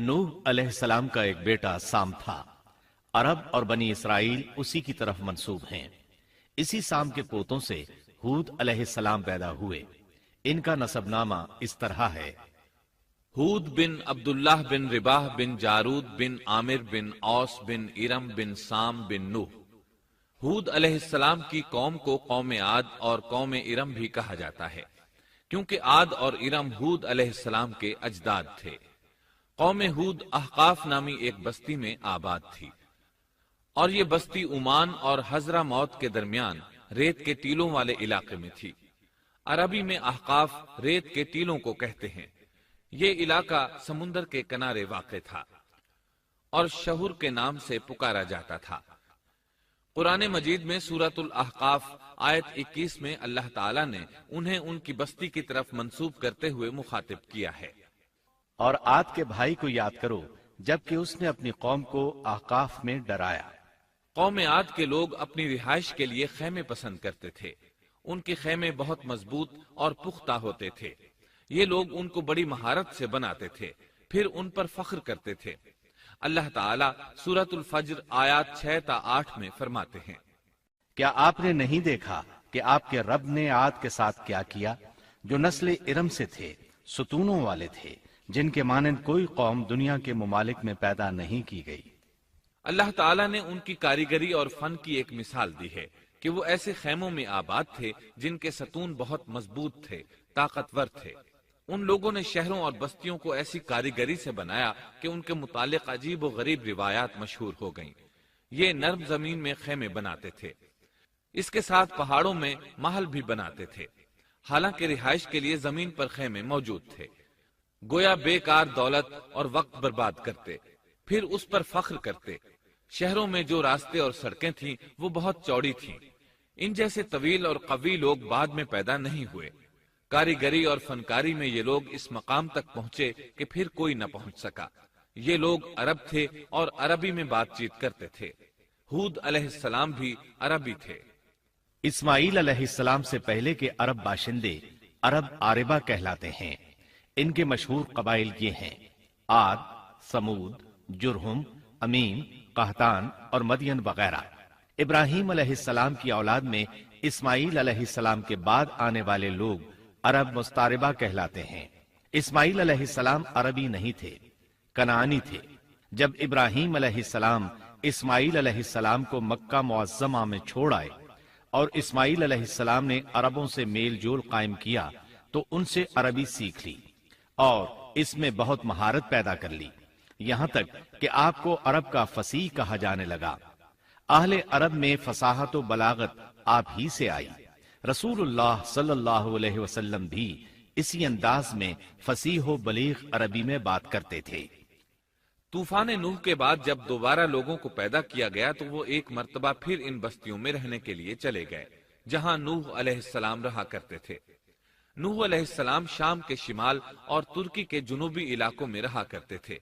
نوح علیہ السلام کا ایک بیٹا سام تھا۔ عرب اور بنی اسرائیل اسی کی طرف منسوب ہیں۔ اسی سام کے پوتوں سے ہود علیہ السلام پیدا ہوئے۔ ان کا نسب نامہ اس طرح ہے: ہود بن عبداللہ بن رباح بن جارود بن عامر بن اوس بن ارم بن سام بن نوح۔ ہود علیہ السلام کی قوم کو قوم عاد اور قوم ارم بھی کہا جاتا ہے، کیونکہ عاد اور ارم ہود علیہ السلام کے اجداد تھے۔ قوم ہود احقاف نامی ایک بستی میں آباد تھی، اور یہ بستی عمان اور حضرہ موت کے درمیان ریت کے ٹیلوں والے علاقے میں تھی۔ عربی میں احقاف ریت کے ٹیلوں کو کہتے ہیں۔ یہ علاقہ سمندر کے کنارے واقع تھا اور شہر کے نام سے پکارا جاتا تھا۔ قرآن مجید میں سورۃ الاحقاف آیت 21 میں اللہ تعالیٰ نے انہیں ان کی بستی کی طرف منسوب کرتے ہوئے مخاطب کیا ہے۔ اور عاد کے بھائی کو یاد کرو جبکہ اس نے اپنی قوم کو احقاف میں ڈرایا۔ قوم عاد کے لوگ اپنی رہائش کے لیے خیمے پسند کرتے تھے۔ ان کے خیمے بہت مضبوط اور پختہ ہوتے تھے۔ یہ لوگ ان کو بڑی مہارت سے بناتے تھے، پھر ان پر فخر کرتے تھے۔ اللہ تعالیٰ سورۃ الفجر آیات 6 تا 8 میں فرماتے ہیں: کیا آپ نے نہیں دیکھا کہ آپ کے رب نے عاد کے ساتھ کیا کیا، جو نسل ارم سے تھے، ستونوں والے تھے، جن کے مانند کوئی قوم دنیا کے ممالک میں پیدا نہیں کی گئی۔ اللہ تعالیٰ نے ان کی کاریگری اور فن کی ایک مثال دی ہے کہ وہ ایسے خیموں میں آباد تھے جن کے ستون بہت مضبوط تھے، طاقتور تھے۔ ان لوگوں نے شہروں اور بستیوں کو ایسی کاریگری سے بنایا کہ ان کے متعلق عجیب و غریب روایات مشہور ہو گئیں۔ یہ نرم زمین میں خیمے بناتے تھے، اس کے ساتھ پہاڑوں میں محل بھی بناتے تھے، حالانکہ رہائش کے لیے زمین پر خیمے موجود تھے۔ گویا بیکار دولت اور وقت برباد کرتے، پھر اس پر فخر کرتے۔ شہروں میں جو راستے اور سڑکیں تھیں وہ بہت چوڑی تھیں۔ ان جیسے طویل اور قوی لوگ بعد میں پیدا نہیں ہوئے۔ کاریگری اور فنکاری میں یہ لوگ اس مقام تک پہنچے کہ پھر کوئی نہ پہنچ سکا۔ یہ لوگ عرب تھے اور عربی میں بات چیت کرتے تھے۔ ہود علیہ السلام بھی عربی تھے۔ اسماعیل علیہ السلام سے پہلے کے عرب باشندے عرب عاربہ کہلاتے ہیں۔ ان کے مشہور قبائل یہ ہیں: عاد، سمود، جرہم، امیم، قحطان اور مدین وغیرہ۔ ابراہیم علیہ السلام کی اولاد میں اسماعیل علیہ السلام کے بعد آنے والے لوگ عرب مستعربہ کہلاتے ہیں۔ اسماعیل علیہ السلام عربی نہیں تھے، کنعانی تھے۔ جب ابراہیم علیہ السلام اسماعیل علیہ السلام کو مکہ معظمہ میں چھوڑ آئے اور اسماعیل علیہ السلام نے عربوں سے میل جول قائم کیا تو ان سے عربی سیکھ لی اور اس میں بہت مہارت پیدا کر لی، یہاں تک کہ آپ کو عرب کا فصیح کہا جانے لگا۔ اہل عرب میں فصاحت و بلاغت آپ ہی سے آئی۔ رسول اللہ صلی اللہ علیہ وسلم بھی اسی انداز میں فصیح و بلیغ عربی میں بات کرتے تھے۔ طوفان نوح کے بعد جب دوبارہ لوگوں کو پیدا کیا گیا تو وہ ایک مرتبہ پھر ان بستیوں میں رہنے کے لیے چلے گئے جہاں نوح علیہ السلام رہا کرتے تھے۔ نوح علیہ السلام شام کے شمال اور ترکی کے جنوبی علاقوں میں رہا کرتے تھے۔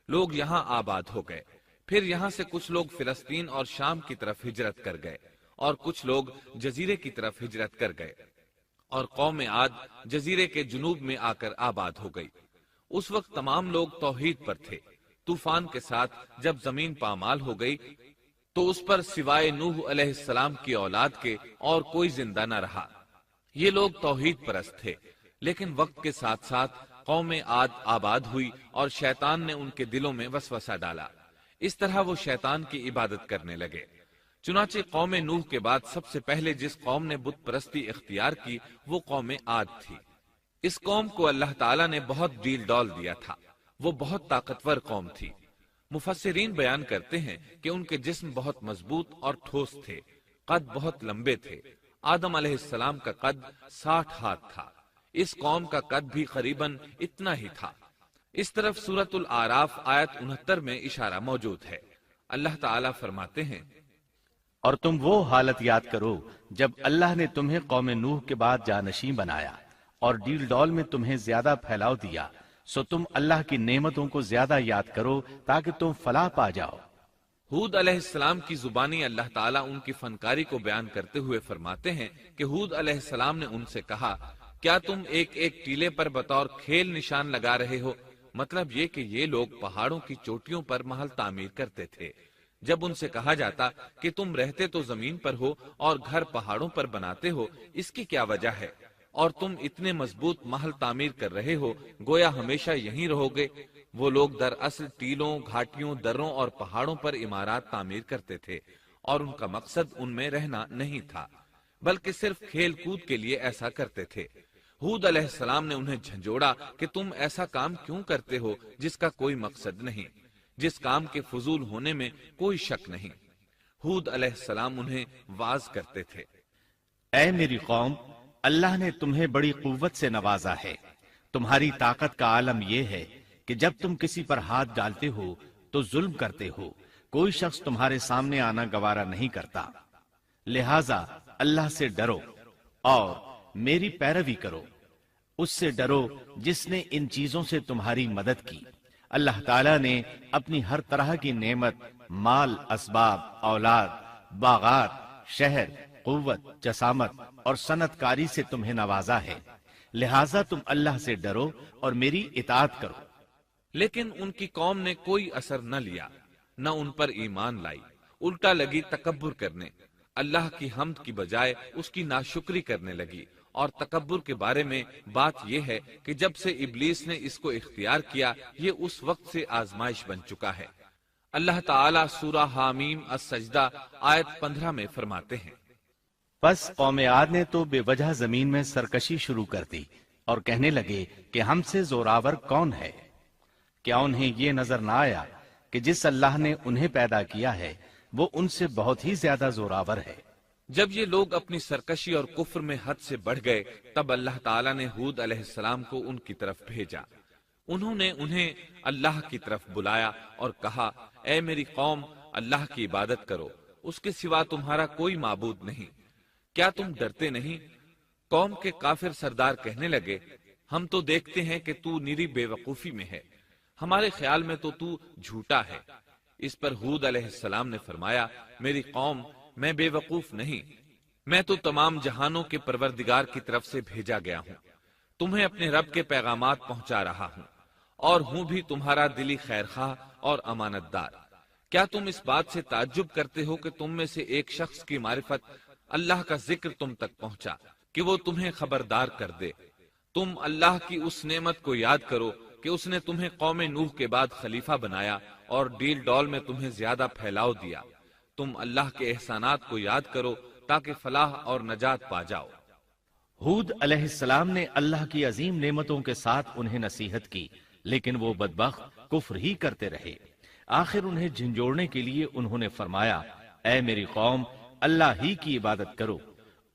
لوگ یہاں آباد ہو گئے، پھر یہاں سے کچھ لوگ فلسطین اور شام کی طرف ہجرت کر گئے اور کچھ لوگ جزیرے کی طرف ہجرت کر گئے، اور قوم عاد جزیرے کے جنوب میں آ کر آباد ہو گئی۔ اس وقت تمام لوگ توحید پر تھے۔ طوفان کے ساتھ جب زمین پامال ہو گئی تو اس پر سوائے نوح علیہ السلام کی اولاد کے اور کوئی زندہ نہ رہا۔ یہ لوگ توحید پرست تھے، لیکن وقت کے ساتھ ساتھ قوم عاد آباد ہوئی اور شیطان نے ان کے دلوں میں وسوسہ ڈالا۔ اس طرح وہ شیطان کی عبادت کرنے لگے۔ چنانچہ قوم نوح کے بعد سب سے پہلے جس قوم نے بت پرستی اختیار کی وہ قوم عاد تھی۔ اس قوم کو اللہ تعالیٰ نے بہت ڈیل ڈول دیا تھا، وہ بہت طاقتور قوم تھی۔ مفسرین بیان کرتے ہیں کہ ان کے جسم بہت مضبوط اور ٹھوس تھے، قد بہت لمبے تھے۔ آدم علیہ السلام کا قد 60 ہاتھ تھا، اس قوم کا قد بھی قریباً اتنا ہی تھا۔ اس طرف سورۃ الاعراف آیت 69 میں اشارہ موجود ہے۔ اللہ تعالیٰ فرماتے ہیں: اور تم وہ حالت یاد کرو جب اللہ نے تمہیں قوم نوح کے بعد جانشین بنایا اور ڈیل ڈول میں تمہیں زیادہ پھیلاؤ دیا، سو تم اللہ کی نعمتوں کو زیادہ یاد کرو تاکہ تم فلاح پا جاؤ۔ ہود علیہ السلام کی زبانی اللہ تعالیٰ ان کی فنکاری کو بیان کرتے ہوئے فرماتے ہیں کہ ہود علیہ السلام نے ان سے کہا: کیا تم ایک ایک ٹیلے پر بطور کھیل نشان لگا رہے ہو؟ مطلب یہ کہ یہ لوگ پہاڑوں کی چوٹیوں پر محل تعمیر کرتے تھے۔ جب ان سے کہا جاتا کہ تم رہتے تو زمین پر ہو اور گھر پہاڑوں پر بناتے ہو، اس کی کیا وجہ ہے؟ اور تم اتنے مضبوط محل تعمیر کر رہے ہو، گویا ہمیشہ یہیں رہو گے۔ وہ لوگ دراصل ٹیلوں، گھاٹیوں، دروں اور پہاڑوں پر عمارات تعمیر کرتے تھے، اور ان کا مقصد ان میں رہنا نہیں تھا، بلکہ صرف کھیل کود کے لیے ایسا کرتے تھے۔ ہود علیہ السلام نے انہیں جھنجھوڑا کہ تم ایسا کام کیوں کرتے ہو جس کا کوئی مقصد نہیں، جس کام کے فضول ہونے میں کوئی شک نہیں۔ ہود علیہ السلام انہیں واعظ کرتے تھے۔ اے میری قوم، اللہ نے تمہیں بڑی قوت سے نوازا ہے۔ تمہاری طاقت کا عالم یہ ہے کہ جب تم کسی پر ہاتھ ڈالتے ہو تو ظلم کرتے ہو، کوئی شخص تمہارے سامنے آنا گوارا نہیں کرتا۔ لہذا اللہ سے ڈرو اور میری پیروی کرو، اس سے ڈرو جس نے ان چیزوں سے تمہاری مدد کی۔ اللہ تعالیٰ نے اپنی ہر طرح کی نعمت، مال، اسباب، اولاد، باغات، شہر، قوت، جسامت اور صنعت کاری سے تمہیں نوازا ہے، لہٰذا تم اللہ سے ڈرو اور میری اطاعت کرو۔ لیکن ان کی قوم نے کوئی اثر نہ لیا، نہ ان پر ایمان لائی، الٹا لگی تکبر کرنے، اللہ کی حمد کی بجائے اس کی ناشکری کرنے لگی۔ اور تکبر کے بارے میں بات یہ ہے کہ جب سے ابلیس نے اس کو اختیار کیا، یہ اس وقت سے آزمائش بن چکا ہے۔ اللہ تعالیٰ سورہ حامیم السجدہ آیت 15 میں فرماتے ہیں، پس قوم عاد نے تو بے وجہ زمین میں سرکشی شروع کر دی اور کہنے لگے کہ ہم سے زوراور کون ہے؟ کیا انہیں یہ نظر نہ آیا کہ جس اللہ نے انہیں پیدا کیا ہے وہ ان سے بہت ہی زیادہ زوراور ہے؟ جب یہ لوگ اپنی سرکشی اور کفر میں حد سے بڑھ گئے، تب اللہ تعالیٰ نے ہود علیہ السلام کو ان کی طرف بھیجا۔ انہوں نے انہیں اللہ کی طرف بلایا اور کہا، اے میری قوم، اللہ کی عبادت کرو، اس کے سوا تمہارا کوئی معبود نہیں۔ کیا تم ڈرتے نہیں؟ قوم کے کافر سردار کہنے لگے، ہم تو دیکھتے ہیں کہ تو نیری بے وقوفی میں ہے، ہمارے خیال میں تو جھوٹا ہے۔ اس پر ہود علیہ السلام نے فرمایا، میری قوم، میں بے وقوف نہیں، میں تو تمام جہانوں کے پروردگار کی طرف سے بھیجا گیا ہوں، تمہیں اپنے رب کے پیغامات پہنچا رہا ہوں، اور ہوں بھی تمہارا دلی خیر خواہ اور امانت دار۔ کیا تم اس بات سے تعجب کرتے ہو کہ تم میں سے ایک شخص کی معرفت، اللہ کا ذکر تم تک پہنچا کہ وہ تمہیں خبردار کر دے؟ تم اللہ کی اس نعمت کو یاد کرو کہ اس نے تمہیں قوم نوح کے بعد خلیفہ بنایا اور ڈیل ڈول میں تمہیں زیادہ پھیلاؤ دیا۔ تم اللہ کے احسانات کو یاد کرو تاکہ فلاح اور نجات پا جاؤ۔ ہود علیہ السلام نے اللہ کی عظیم نعمتوں کے ساتھ انہیں نصیحت کی، لیکن وہ بدبخت کفر ہی کرتے رہے۔ آخر انہیں جھنجھوڑنے کے لیے انہوں نے فرمایا، اے میری قوم، اللہ ہی کی عبادت کرو،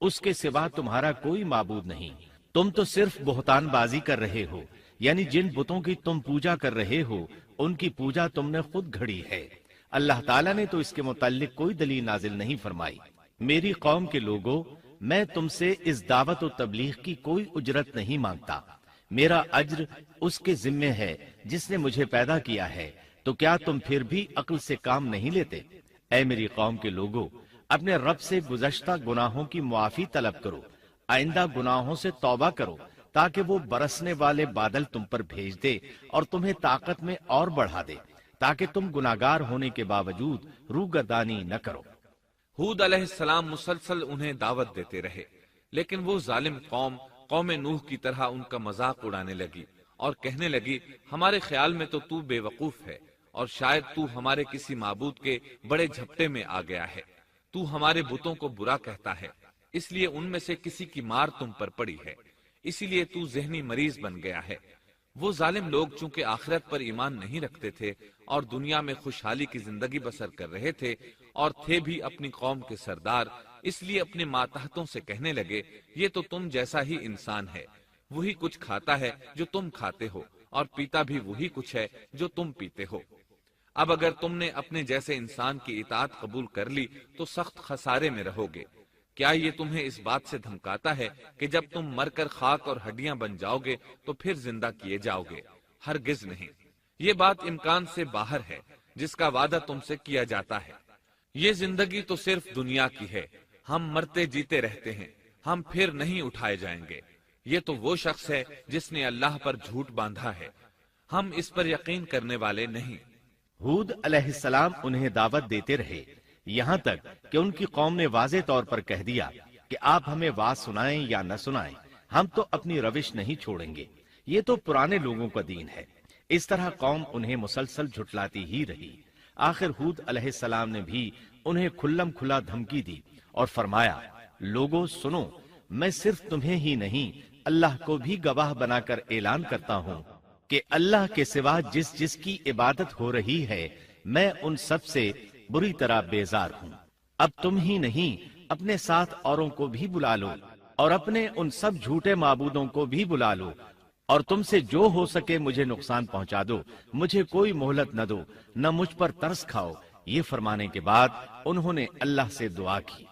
اس کے سوا تمہارا کوئی معبود نہیں۔ تم تو صرف بہتان بازی کر رہے ہو، یعنی جن بتوں کی تم پوجا کر رہے ہو ان کی پوجا تم نے خود گھڑی ہے۔ اللہ تعالیٰ نے تو اس کے متعلق کوئی دلیل نازل نہیں فرمائی۔ میری قوم کے لوگوں، میں تم سے اس دعوت و تبلیغ کی کوئی اجرت نہیں مانگتا، میرا اجر اس کے ذمے ہے جس نے مجھے پیدا کیا ہے، تو کیا تم پھر بھی عقل سے کام نہیں لیتے؟ اے میری قوم کے لوگوں، اپنے رب سے گزشتہ گناہوں کی معافی طلب کرو، آئندہ گناہوں سے توبہ کرو، تاکہ وہ برسنے والے بادل تم پر بھیج دے اور تمہیں طاقت میں اور بڑھا دے، تاکہ تم گناہگار ہونے کے باوجود روگردانی نہ کرو۔ ہود علیہ السلام مسلسل انہیں دعوت دیتے رہے، لیکن وہ ظالم قوم نوح کی طرح ان کا مذاق اڑانے لگی اور کہنے لگی، ہمارے خیال میں تو بے وقوف ہے، اور شاید تو ہمارے کسی معبود کے بڑے جھپٹے میں آ گیا ہے، تو ہمارے بتوں کو برا کہتا ہے، اس لیے ان میں سے کسی کی مار تم پر پڑی ہے، اسی لیے تو ذہنی مریض بن گیا ہے۔ وہ ظالم لوگ چونکہ آخرت پر ایمان نہیں رکھتے تھے اور دنیا میں خوشحالی کی زندگی بسر کر رہے تھے، اور تھے بھی اپنی قوم کے سردار، اس لیے اپنے ماتحتوں سے کہنے لگے، یہ تو تم جیسا ہی انسان ہے، وہی کچھ کھاتا ہے جو تم کھاتے ہو، اور پیتا بھی وہی کچھ ہے جو تم پیتے ہو۔ اب اگر تم نے اپنے جیسے انسان کی اطاعت قبول کر لی تو سخت خسارے میں رہو گے۔ کیا یہ تمہیں اس بات سے دھمکاتا ہے کہ جب تم مر کر خاک اور ہڈیاں بن جاؤ گے تو پھر زندہ کیے جاؤ گے؟ ہرگز نہیں، یہ بات امکان سے باہر ہے جس کا وعدہ تم سے کیا جاتا ہے۔ یہ زندگی تو صرف دنیا کی ہے، ہم مرتے جیتے رہتے ہیں، ہم پھر نہیں اٹھائے جائیں گے۔ یہ تو وہ شخص ہے جس نے اللہ پر جھوٹ باندھا ہے۔ ہم اس پر یقین کرنے والے نہیں۔ ہود علیہ السلام انہیں دعوت دیتے رہے یہاں تک کہ ان کی قوم نے واضح طور پر کہہ دیا کہ آپ ہمیں واز سنائیں یا نہ سنائیں، ہم تو اپنی روش نہیں چھوڑیں گے، یہ تو پرانے لوگوں کا دین ہے۔ اس طرح قوم انہیں مسلسل جھٹلاتی ہی رہی۔ آخر ہود علیہ السلام نے بھی انہیں کھلم کھلا دھمکی دی اور فرمایا، لوگوں سنو، میں صرف تمہیں ہی نہیں اللہ کو بھی گواہ بنا کر اعلان کرتا ہوں کہ اللہ کے سوا جس کی عبادت ہو رہی ہے میں ان سب سے بری طرح بیزار ہوں۔ اب تم ہی نہیں اپنے ساتھ اوروں کو بھی بلا لو اور اپنے ان سب جھوٹے معبودوں کو بھی بلا لو، اور تم سے جو ہو سکے مجھے نقصان پہنچا دو، مجھے کوئی مہلت نہ دو، نہ مجھ پر ترس کھاؤ۔ یہ فرمانے کے بعد انہوں نے اللہ سے دعا کی،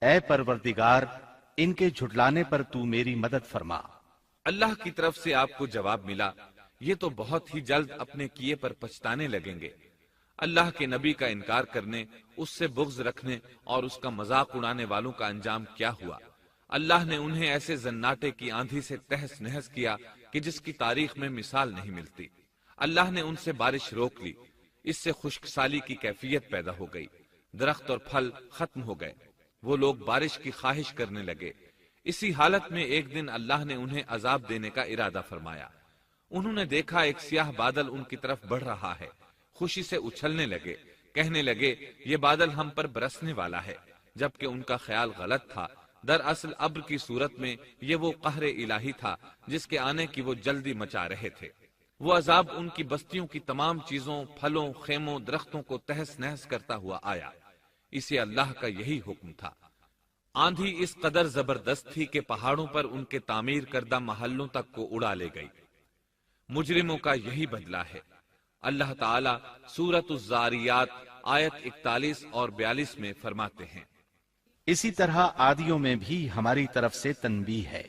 اے پروردگار، ان کے جھٹلانے پر تو میری مدد فرما۔ اللہ کی طرف سے آپ کو جواب ملا، یہ تو بہت ہی جلد اپنے کیے پر پچھتانے لگیں گے۔ اللہ کے نبی کا انکار کرنے، اس سے بغض رکھنے اور اس کا مذاق اڑانے والوں کا انجام کیا ہوا؟ اللہ نے انہیں ایسے زناٹے کی آندھی سے تہس نہس کیا کہ جس کی تاریخ میں مثال نہیں ملتی۔ اللہ نے ان سے بارش روک لی، اس سے خشک سالی کی کیفیت پیدا ہو گئی، درخت اور پھل ختم ہو گئے، وہ لوگ بارش کی خواہش کرنے لگے۔ اسی حالت میں ایک دن اللہ نے انہیں عذاب دینے کا ارادہ فرمایا۔ انہوں نے دیکھا ایک سیاہ بادل ان کی طرف بڑھ رہا ہے، خوشی سے اچھلنے لگے، کہنے لگے یہ بادل ہم پر برسنے والا ہے، جبکہ ان کا خیال غلط تھا۔ دراصل ابر کی صورت میں یہ وہ قہر الہی تھا جس کے آنے کی وہ جلدی مچا رہے تھے۔ وہ عذاب ان کی بستیوں کی تمام چیزوں، پھلوں، خیموں، درختوں کو تہس نہس کرتا ہوا آیا۔ اسے اللہ کا یہی حکم تھا۔ آندھی اس قدر زبردست تھی کہ پہاڑوں پر ان کے تعمیر کردہ محلوں تک کو اڑا لے گئی۔ مجرموں کا یہی بدلہ ہے۔ اللہ تعالیٰ سورۃ الزاریات آیت 41 اور 42 میں فرماتے ہیں، اسی طرح عادیوں میں بھی ہماری طرف سے تنبیہ ہے،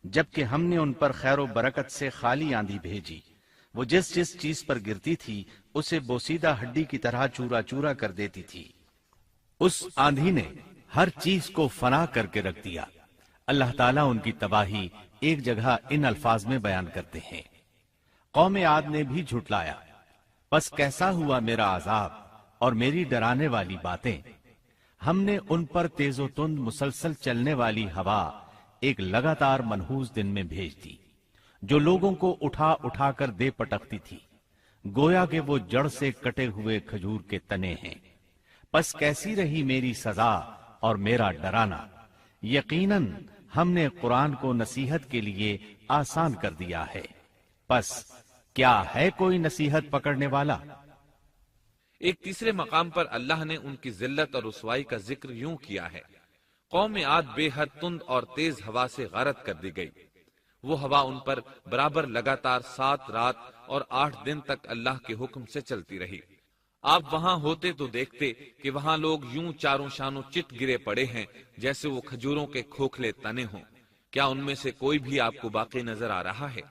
جبکہ ہم نے ان پر خیر و برکت سے خالی آندھی بھیجی، وہ جس چیز پر گرتی تھی اسے بوسیدہ ہڈی کی طرح چورا چورا کر دیتی تھی۔ اس آندھی نے ہر چیز کو فنا کر کے رکھ دیا۔ اللہ تعالیٰ ان کی تباہی ایک جگہ ان الفاظ میں بیان کرتے ہیں، قوم عاد نے بھی جھٹلایا، پس کیسا ہوا میرا عذاب اور میری ڈرانے والی باتیں۔ ہم نے ان پر تیز و تند مسلسل چلنے والی ہوا ایک لگاتار منحوس دن میں بھیج دی، جو لوگوں کو اٹھا اٹھا کر دے پٹکتی تھی، گویا کہ وہ جڑ سے کٹے ہوئے کھجور کے تنے ہیں۔ پس کیسی رہی میری سزا اور میرا ڈرانا۔ یقیناً ہم نے قرآن کو نصیحت کے لیے آسان کر دیا ہے، پس کیا ہے کوئی نصیحت پکڑنے والا؟ ایک تیسرے مقام پر اللہ نے ان کی ذلت اور رسوائی کا ذکر یوں کیا ہے، قوم عاد بے حد تند اور تیز ہوا سے غارت کر دی گئی۔ وہ ہوا ان پر برابر لگاتار 7 رات اور 8 دن تک اللہ کے حکم سے چلتی رہی۔ آپ وہاں ہوتے تو دیکھتے کہ وہاں لوگ یوں چاروں شانوں چٹ گرے پڑے ہیں جیسے وہ کھجوروں کے کھوکھلے تنے ہوں۔ کیا ان میں سے کوئی بھی آپ کو باقی نظر آ رہا ہے؟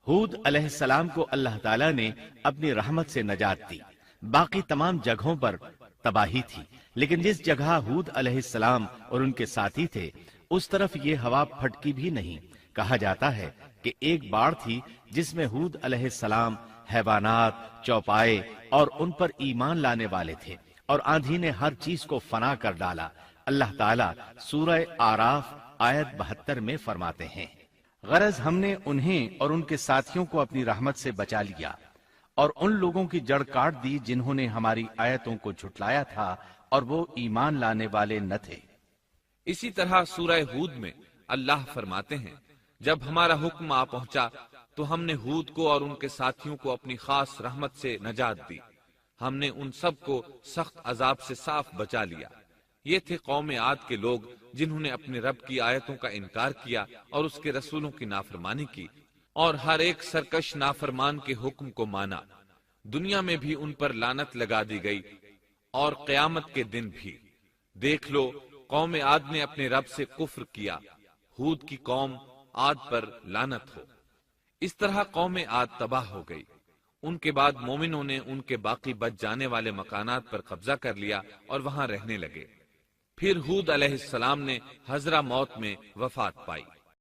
ہود علیہ السلام کو اللہ تعالیٰ نے اپنی رحمت سے نجات دی۔ باقی تمام جگہوں پر تباہی تھی، لیکن جس جگہ ہود علیہ السلام اور ان کے ساتھی تھے اس طرف یہ ہوا پھٹکی بھی نہیں۔ کہا جاتا ہے کہ ایک باڑ تھی جس میں ہود علیہ السلام، حیوانات، چوپائے اور ان پر ایمان لانے والے تھے، اور آندھی نے ہر چیز کو فنا کر ڈالا۔ اللہ تعالیٰ سورہ آراف آیت 72 میں فرماتے ہیں، غرض ہم نے انہیں اور ان کے ساتھیوں کو اپنی رحمت سے بچا لیا اور ان لوگوں کی جڑ کاٹ دی جنہوں نے ہماری آیتوں کو جھٹلایا تھا اور وہ ایمان لانے والے نہ تھے۔ اسی طرح سورہ ہود میں اللہ فرماتے ہیں، جب ہمارا حکم آ پہنچا تو ہم نے ہود کو اور ان کے ساتھیوں کو اپنی خاص رحمت سے نجات دی۔ ہم نے ان سب کو سخت عذاب سے صاف بچا لیا۔ یہ تھے قوم عاد کے لوگ جنہوں نے اپنے رب کی آیتوں کا انکار کیا اور اس کے رسولوں کی نافرمانی کی، اور ہر ایک سرکش نافرمان کے حکم کو مانا۔ دنیا میں بھی ان پر لعنت لگا دی گئی اور قیامت کے دن بھی۔ دیکھ لو، قوم عاد نے اپنے رب سے کفر کیا، ہود کی قوم عاد پر لعنت ہو۔ اس طرح قوم عاد تباہ ہو گئی۔ ان کے بعد مومنوں نے ان کے باقی بچ جانے والے مکانات پر قبضہ کر لیا اور وہاں رہنے لگے۔ پھر ہود علیہ السلام نے حضرہ موت میں وفات پائی۔